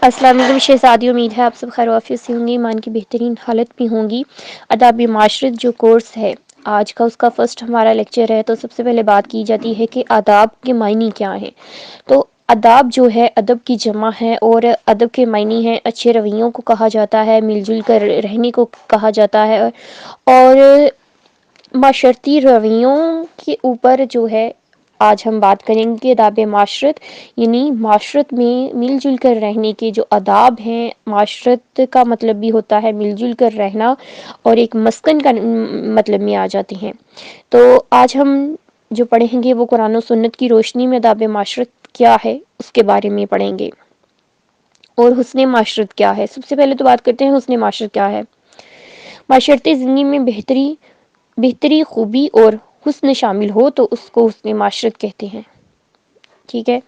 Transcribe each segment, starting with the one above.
السلام علیکم شہزادی، امید ہے آپ سب خیر و عافیت سے ہوں گے، ایمان کی بہترین حالت میں ہوں گی۔ آداب معاشرت جو کورس ہے آج کا، اس کا فرسٹ ہمارا لیکچر ہے۔ تو سب سے پہلے بات کی جاتی ہے کہ آداب کے معنی کیا ہیں۔ تو آداب جو ہے ادب کی جمع ہے، اور ادب کے معنی ہے اچھے رویوں کو کہا جاتا ہے، مل جل کر رہنے کو کہا جاتا ہے، اور معاشرتی رویوں کے اوپر جو ہے آج ہم بات کریں گے آداب معاشرت، یعنی معاشرت میں مل جل کر رہنے کے جو آداب ہیں۔ معاشرت کا مطلب بھی ہوتا ہے مل جل کر رہنا، اور ایک مسکن کا مطلب میں آ جاتے ہیں۔ تو آج ہم جو پڑھیں گے وہ قرآن و سنت کی روشنی میں آداب معاشرت کیا ہے اس کے بارے میں پڑھیں گے، اور حسن معاشرت کیا ہے۔ سب سے پہلے تو بات کرتے ہیں حسن معاشرت کیا ہے۔ معاشرتی زندگی میں بہتری، خوبی اور حسن شامل ہو تو اس کو حسن معاشرت کہتے ہیں، ٹھیک ہے۔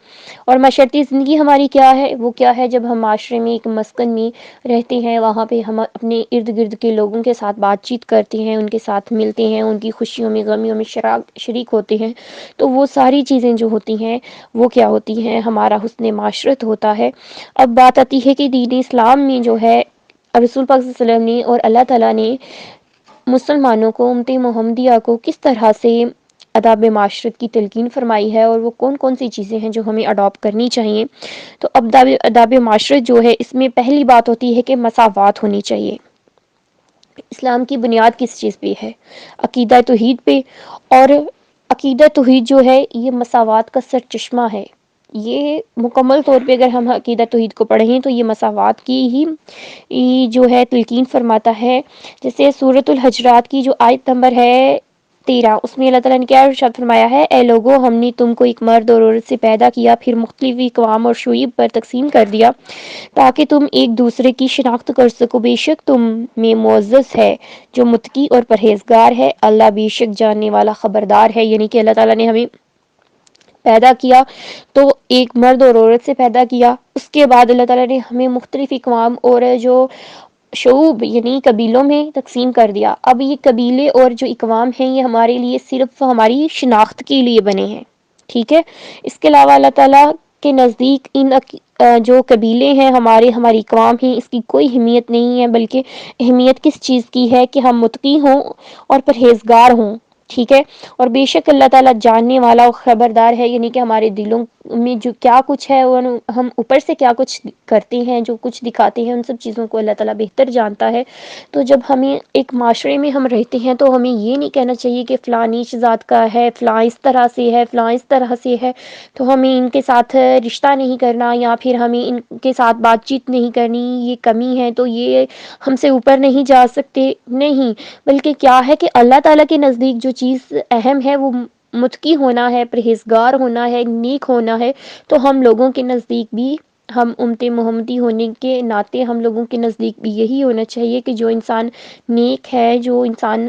اور معاشرتی زندگی ہماری کیا ہے، وہ کیا ہے، جب ہم معاشرے میں ایک مسکن میں رہتے ہیں، وہاں پہ ہم اپنے ارد گرد کے لوگوں کے ساتھ بات چیت کرتے ہیں، ان کے ساتھ ملتے ہیں، ان کی خوشیوں میں غمیوں میں شریک ہوتے ہیں، تو وہ ساری چیزیں جو ہوتی ہیں وہ کیا ہوتی ہیں، ہمارا حسن معاشرت ہوتا ہے۔ اب بات آتی ہے کہ دین اسلام میں جو ہے رسول پاک صلی اللہ علیہ وسلم نے اور اللہ تعالیٰ نے مسلمانوں کو، امت محمدیہ کو کس طرح سے آداب معاشرت کی تلقین فرمائی ہے، اور وہ کون کون سی چیزیں ہیں جو ہمیں اڈاپٹ کرنی چاہیے۔ تو آداب معاشرت جو ہے اس میں پہلی بات ہوتی ہے کہ مساوات ہونی چاہیے۔ اسلام کی بنیاد کس چیز پہ ہے؟ عقیدہ توحید پہ، اور عقیدہ توحید جو ہے یہ مساوات کا سر چشمہ ہے۔ یہ مکمل طور پہ اگر ہم عقیدہ توحید کو پڑھیں تو یہ مساوات کی ہی جو ہے تلقین فرماتا ہے۔ جیسے سورۃ الحجرات کی جو آیت نمبر ہے 13، اس میں اللہ تعالیٰ نے کیا ارشاد فرمایا ہے، اے لوگو ہم نے تم کو ایک مرد اور عورت سے پیدا کیا، پھر مختلف اقوام اور شعوب پر تقسیم کر دیا تاکہ تم ایک دوسرے کی شناخت کر سکو۔ بے شک تم میں معزز ہے جو متقی اور پرہیزگار ہے، اللہ بے شک جاننے والا خبردار ہے۔ یعنی کہ اللہ تعالیٰ نے ہمیں پیدا کیا تو ایک مرد اور عورت سے پیدا کیا، اس کے بعد اللہ تعالیٰ نے ہمیں مختلف اقوام اور جو شعوب یعنی قبیلوں میں تقسیم کر دیا۔ اب یہ قبیلے اور جو اقوام ہیں یہ ہمارے لیے صرف ہماری شناخت کے لیے بنے ہیں، ٹھیک ہے۔ اس کے علاوہ اللہ تعالیٰ کے نزدیک ان جو قبیلے ہیں ہماری اقوام ہیں، اس کی کوئی اہمیت نہیں ہے، بلکہ اہمیت کس چیز کی ہے کہ ہم متقی ہوں اور پرہیزگار ہوں، ٹھیک ہے۔ اور بے شک اللہ تعالیٰ جاننے والا اور خبردار ہے، یعنی کہ ہمارے دلوں میں جو کیا کچھ ہے، ہم اوپر سے کیا کچھ کرتے ہیں، جو کچھ دکھاتے ہیں، ان سب چیزوں کو اللہ تعالیٰ بہتر جانتا ہے۔ تو جب ہمیں ایک معاشرے میں ہم رہتے ہیں تو ہمیں یہ نہیں کہنا چاہیے کہ فلاں نیچ ذات کا ہے، فلاں اس طرح سے ہے، فلاں اس طرح سے ہے، تو ہمیں ان کے ساتھ رشتہ نہیں کرنا، یا پھر ہمیں ان کے ساتھ بات چیت نہیں کرنی، یہ کمی ہے تو یہ ہم سے اوپر نہیں جا سکتے، نہیں، بلکہ کیا ہے کہ اللہ تعالیٰ کے نزدیک جو چیز اہم ہے وہ متقی ہونا ہے، پرہیزگار ہونا ہے، نیک ہونا ہے۔ تو ہم لوگوں کے نزدیک بھی، ہم امت محمدی ہونے کے ناطے ہم لوگوں کے نزدیک بھی یہی ہونا چاہیے کہ جو انسان نیک ہے، جو انسان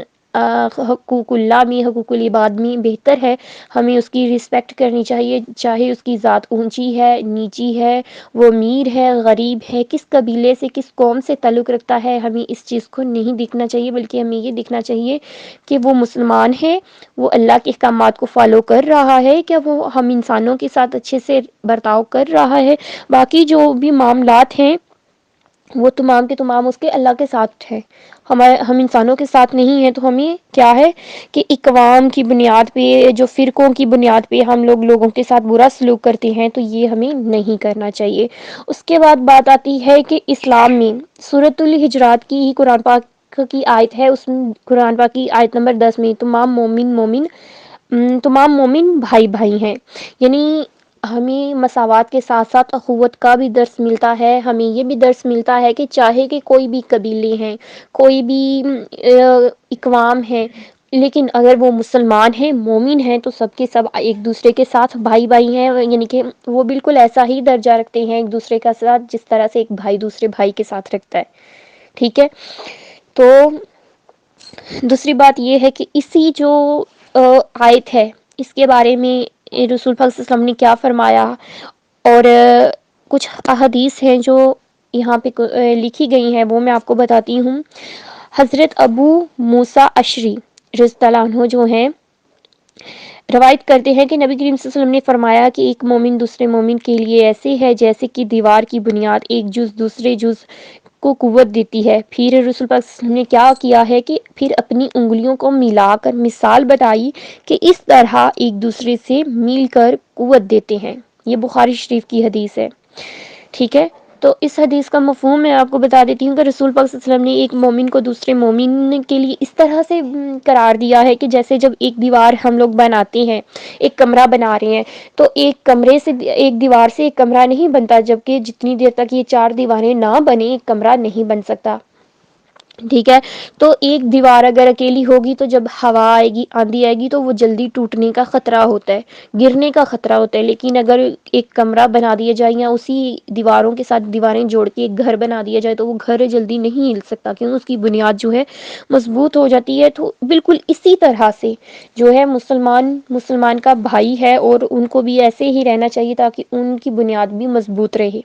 حقوق اللہ میں، حقوق العباد میں بہتر ہے، ہمیں اس کی رسپیکٹ کرنی چاہیے، چاہے اس کی ذات اونچی ہے، نیچی ہے، وہ امیر ہے، غریب ہے، کس قبیلے سے، کس قوم سے تعلق رکھتا ہے، ہمیں اس چیز کو نہیں دیکھنا چاہیے، بلکہ ہمیں یہ دیکھنا چاہیے کہ وہ مسلمان ہے، وہ اللہ کے احکامات کو فالو کر رہا ہے، کیا وہ ہم انسانوں کے ساتھ اچھے سے برتاؤ کر رہا ہے۔ باقی جو بھی معاملات ہیں وہ تمام کے تمام اس کے اللہ کے ساتھ ہے، ہم انسانوں کے ساتھ نہیں ہیں۔ تو ہمیں کیا ہے کہ اقوام کی بنیاد پہ، جو فرقوں کی بنیاد پہ ہم لوگوں کے ساتھ برا سلوک کرتے ہیں تو یہ ہمیں نہیں کرنا چاہیے۔ اس کے بعد بات آتی ہے کہ اسلام میں سورۃ الحجرات کی ہی قرآن پاک کی آیت ہے، اس میں قرآن پاک کی آیت نمبر 10 میں تمام مومن بھائی بھائی ہیں، یعنی ہمیں مساوات کے ساتھ ساتھ اخوت کا بھی درس ملتا ہے۔ ہمیں یہ بھی درس ملتا ہے کہ چاہے کہ کوئی بھی قبیلے ہیں، کوئی بھی اقوام ہیں، لیکن اگر وہ مسلمان ہیں، مومن ہیں، تو سب کے سب ایک دوسرے کے ساتھ بھائی بھائی ہیں، یعنی کہ وہ بالکل ایسا ہی درجہ رکھتے ہیں ایک دوسرے کا ساتھ جس طرح سے ایک بھائی دوسرے بھائی کے ساتھ رکھتا ہے، ٹھیک ہے۔ تو دوسری بات یہ ہے کہ اسی جو آیت ہے اس کے بارے میں رسول پاک صلی اللہ علیہ وسلم نے کیا فرمایا، اور کچھ احادیث ہیں جو یہاں پہ لکھی گئی ہیں وہ میں آپ کو بتاتی ہوں۔ حضرت ابو موسیٰ اشعری رضی اللہ عنہ جو ہیں، روایت کرتے ہیں کہ نبی کریم صلی اللہ علیہ وسلم نے فرمایا کہ ایک مومن دوسرے مومن کے لیے ایسے ہے جیسے کہ دیوار کی بنیاد ایک جز دوسرے جز کو قوت دیتی ہے۔ پھر رسول پاک صلی اللہ علیہ وسلم نے کیا کیا ہے کہ پھر اپنی انگلیوں کو ملا کر مثال بتائی کہ اس طرح ایک دوسرے سے مل کر قوت دیتے ہیں۔ یہ بخاری شریف کی حدیث ہے، ٹھیک ہے۔ تو اس حدیث کا مفہوم میں آپ کو بتا دیتی ہوں کہ رسول پاک صلی اللہ علیہ وسلم نے ایک مومن کو دوسرے مومن کے لیے اس طرح سے قرار دیا ہے کہ جیسے جب ایک دیوار ہم لوگ بناتے ہیں، ایک کمرہ بنا رہے ہیں، تو ایک کمرے سے ایک دیوار سے ایک کمرہ نہیں بنتا، جبکہ جتنی دیر تک یہ 4 دیواریں نہ بنے ایک کمرہ نہیں بن سکتا، ٹھیک ہے۔ تو ایک دیوار اگر اکیلی ہوگی تو جب ہوا آئے گی، آندھی آئے گی تو وہ جلدی ٹوٹنے کا خطرہ ہوتا ہے، گرنے کا خطرہ ہوتا ہے، لیکن اگر ایک کمرہ بنا دیا جائے یا اسی دیواروں کے ساتھ دیواریں جوڑ کے ایک گھر بنا دیا جائے تو وہ گھر جلدی نہیں ہل سکتا، کیوں اس کی بنیاد جو ہے مضبوط ہو جاتی ہے۔ تو بالکل اسی طرح سے جو ہے مسلمان کا بھائی ہے اور ان کو بھی ایسے ہی رہنا چاہیے تاکہ ان کی بنیاد بھی مضبوط رہے۔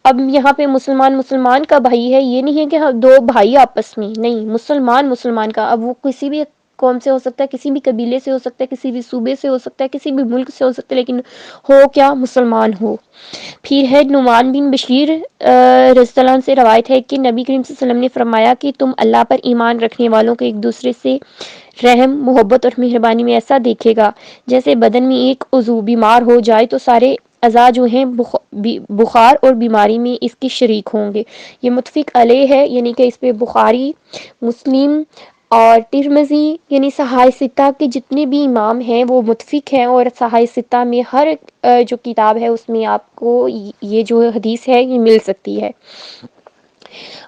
اب یہاں پہ مسلمان کا بھائی ہے، یہ نہیں ہے کہ دو بھائی آپس میں، نہیں، مسلمان کا، اب وہ کسی بھی قوم سے ہو سکتا ہے، کسی بھی قبیلے سے ہو سکتا ہے، کسی بھی صوبے سے ہو سکتا ہے، کسی بھی ملک سے ہو سکتا ہے، لیکن ہو کیا، مسلمان ہو۔ پھر ہے نعمان بن بشیر رضی اللہ عنہ سے روایت ہے کہ نبی کریم صلی اللہ علیہ وسلم نے فرمایا کہ تم اللہ پر ایمان رکھنے والوں کو ایک دوسرے سے رحم، محبت اور مہربانی میں ایسا دیکھے گا جیسے بدن میں ایک عضو بیمار ہو جائے تو سارے اعضاء جو ہیں بخار اور بیماری میں اس کے شریک ہوں گے۔ یہ متفق علیہ ہے، یعنی کہ اس پہ بخاری، مسلم اور ترمذی یعنی صحاح ستہ کے جتنے بھی امام ہیں وہ متفق ہیں، اور صحاح ستہ میں ہر جو کتاب ہے اس میں آپ کو یہ جو حدیث ہے یہ مل سکتی ہے۔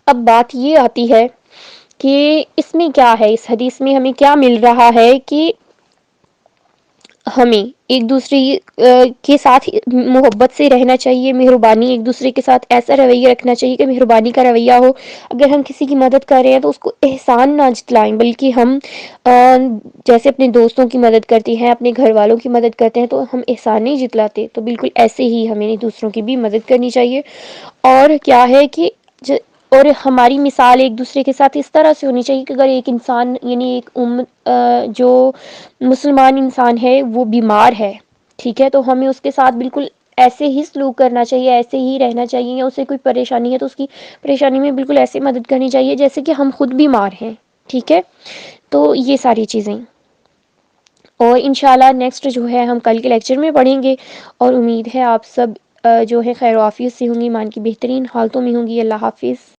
اب بات یہ آتی ہے کہ اس میں کیا ہے، اس حدیث میں ہمیں کیا مل رہا ہے کہ ہمیں ایک دوسرے کے ساتھ محبت سے رہنا چاہیے، مہربانی، ایک دوسرے کے ساتھ ایسا رویہ رکھنا چاہیے کہ مہربانی کا رویہ ہو۔ اگر ہم کسی کی مدد کر رہے ہیں تو اس کو احسان نہ جتلائیں، بلکہ ہم جیسے اپنے دوستوں کی مدد کرتے ہیں، اپنے گھر والوں کی مدد کرتے ہیں تو ہم احسان نہیں جتلاتے، تو بالکل ایسے ہی ہمیں دوسروں کی بھی مدد کرنی چاہیے۔ اور کیا ہے کہ اور ہماری مثال ایک دوسرے کے ساتھ اس طرح سے ہونی چاہیے کہ اگر ایک انسان یعنی ایک جو مسلمان انسان ہے وہ بیمار ہے، ٹھیک ہے، تو ہمیں اس کے ساتھ بالکل ایسے ہی سلوک کرنا چاہیے، ایسے ہی رہنا چاہیے، یا اسے کوئی پریشانی ہے تو اس کی پریشانی میں بالکل ایسے مدد کرنی چاہیے جیسے کہ ہم خود بیمار ہیں، ٹھیک ہے۔ تو یہ ساری چیزیں اور انشاءاللہ نیکسٹ جو ہے ہم کل کے لیکچر میں پڑھیں گے، اور امید ہے آپ سب جو ہے خیر و عافیت سے ہوں گی، ایمان کی بہترین حالتوں میں ہوں گی۔ اللہ حافظ۔